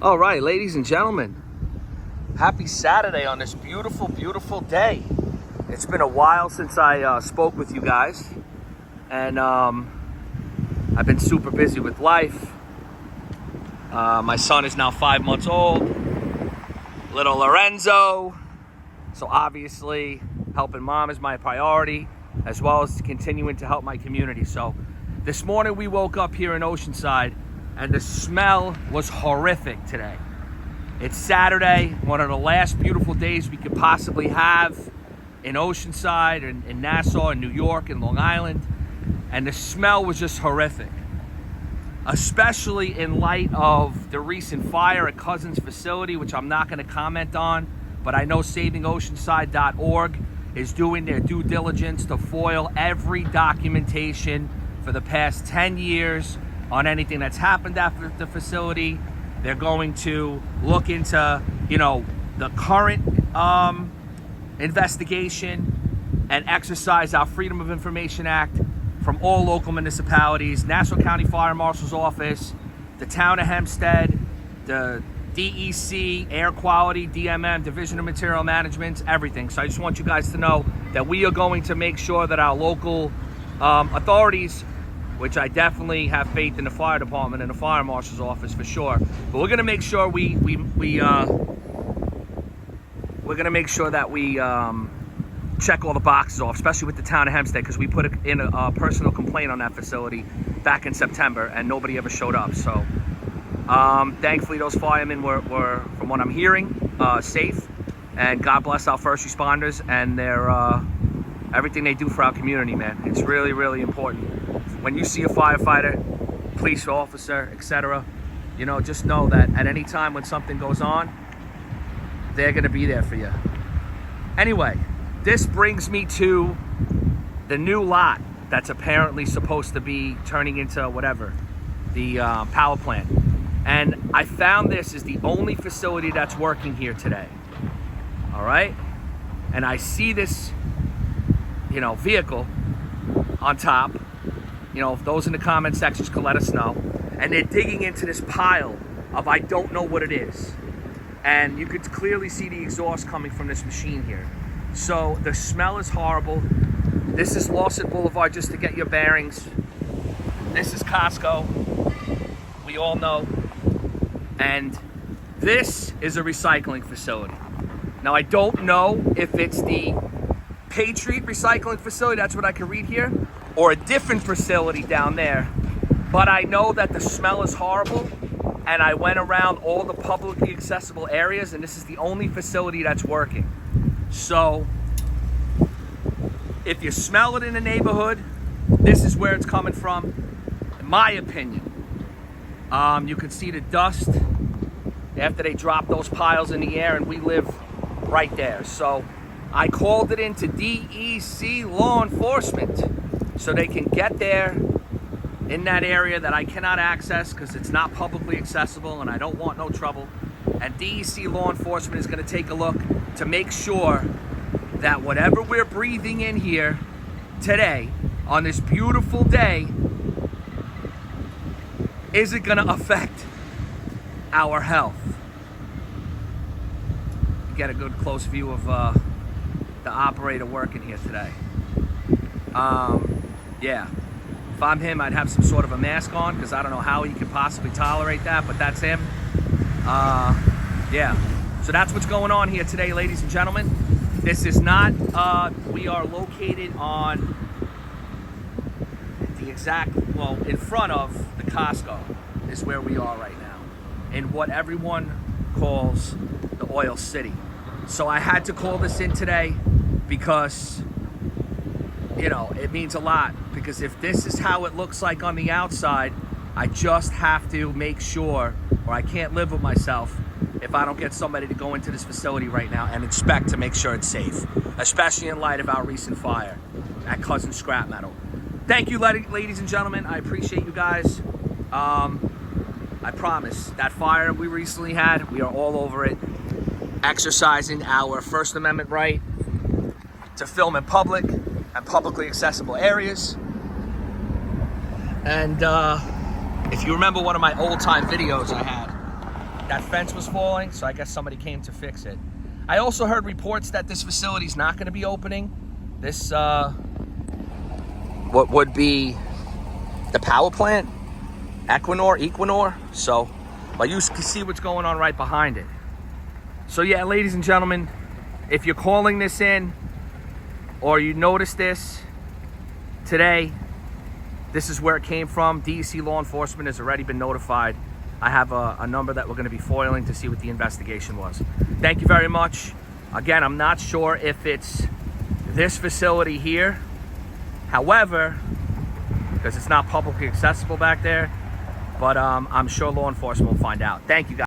All right, ladies and gentlemen, happy Saturday on this beautiful, beautiful day. It's been a while since I spoke with you guys, and I've been super busy with life. My son is now 5 months old, little Lorenzo, so obviously helping mom is my priority, as well as continuing to help my community. So this morning we woke up here in Oceanside, and the smell was horrific today. It's Saturday, one of the last beautiful days we could possibly have in Oceanside, and in Nassau, and New York, and Long Island. And the smell was just horrific, especially in light of the recent fire at Cousin's facility, which I'm not going to comment on, but I know SavingOceanside.org is doing their due diligence to foil every documentation for the past 10 years on anything that's happened at the facility. They're going to look into, the current investigation and exercise our Freedom of Information Act from all local municipalities, Nassau County Fire Marshal's Office, the Town of Hempstead, the DEC, Air Quality, DMM, Division of Material Management, everything. So I just want you guys to know that we are going to make sure that our local authorities, which I definitely have faith in the fire department and the fire marshal's office for sure. But we're gonna make sure we're gonna make sure that we check all the boxes off, especially with the Town of Hempstead, because we put in a personal complaint on that facility back in September and nobody ever showed up. So thankfully those firemen were, from what I'm hearing, safe, and God bless our first responders and their everything they do for our community, man. It's really, really important. When you see a firefighter, police officer, etc., just know that at any time when something goes on, they're going to be there for you. Anyway, this brings me to the new lot that's apparently supposed to be turning into whatever, the power plant. And I found this is the only facility that's working here today. All right? And I see this, vehicle on top. If those in the comment sections could let us know. And they're digging into this pile of I don't know what it is. And you could clearly see the exhaust coming from this machine here. So the smell is horrible. This is Lawson Boulevard, just to get your bearings. This is Costco. We all know. And this is a recycling facility. Now I don't know if it's the Patriot recycling facility, that's what I can read here, or a different facility down there, but I know that the smell is horrible, and I went around all the publicly accessible areas, and this is the only facility that's working. So if you smell it in the neighborhood, this is where it's coming from, in my opinion. You can see the dust after they drop those piles in the air, and we live right there. So I called it into DEC law enforcement so they can get there in that area that I cannot access because it's not publicly accessible and I don't want no trouble. And DEC law enforcement is going to take a look to make sure that whatever we're breathing in here today on this beautiful day isn't going to affect our health. You get a good close view of the operator working here today. Yeah, if I'm him, I'd have some sort of a mask on because I don't know how he could possibly tolerate that, but that's him. Yeah, so that's what's going on here today, ladies and gentlemen. This is not, we are located on the exact, in front of the Costco is where we are right now, in what everyone calls the Oil City. So I had to call this in today because, it means a lot, because if this is how it looks like on the outside, I just have to make sure, or I can't live with myself if I don't get somebody to go into this facility right now and inspect to make sure it's safe, especially in light of our recent fire at Cousin Scrap Metal. Thank you, ladies and gentlemen. I appreciate you guys. I promise, that fire we recently had, we are all over it, exercising our First Amendment right to film in public and publicly accessible areas. And if you remember one of my old time videos I had, that fence was falling, so I guess somebody came to fix it. I also heard reports that this facility is not going to be opening. This, what would be the power plant, Equinor. So, but you can see what's going on right behind it. So yeah, ladies and gentlemen, if you're calling this in or you notice this today, this is where it came from. DEC law enforcement has already been notified. I have a number that we're going to be foiling to see what the investigation was. Thank you very much. Again, I'm not sure if it's this facility here. However, because it's not publicly accessible back there, but I'm sure law enforcement will find out. Thank you, guys.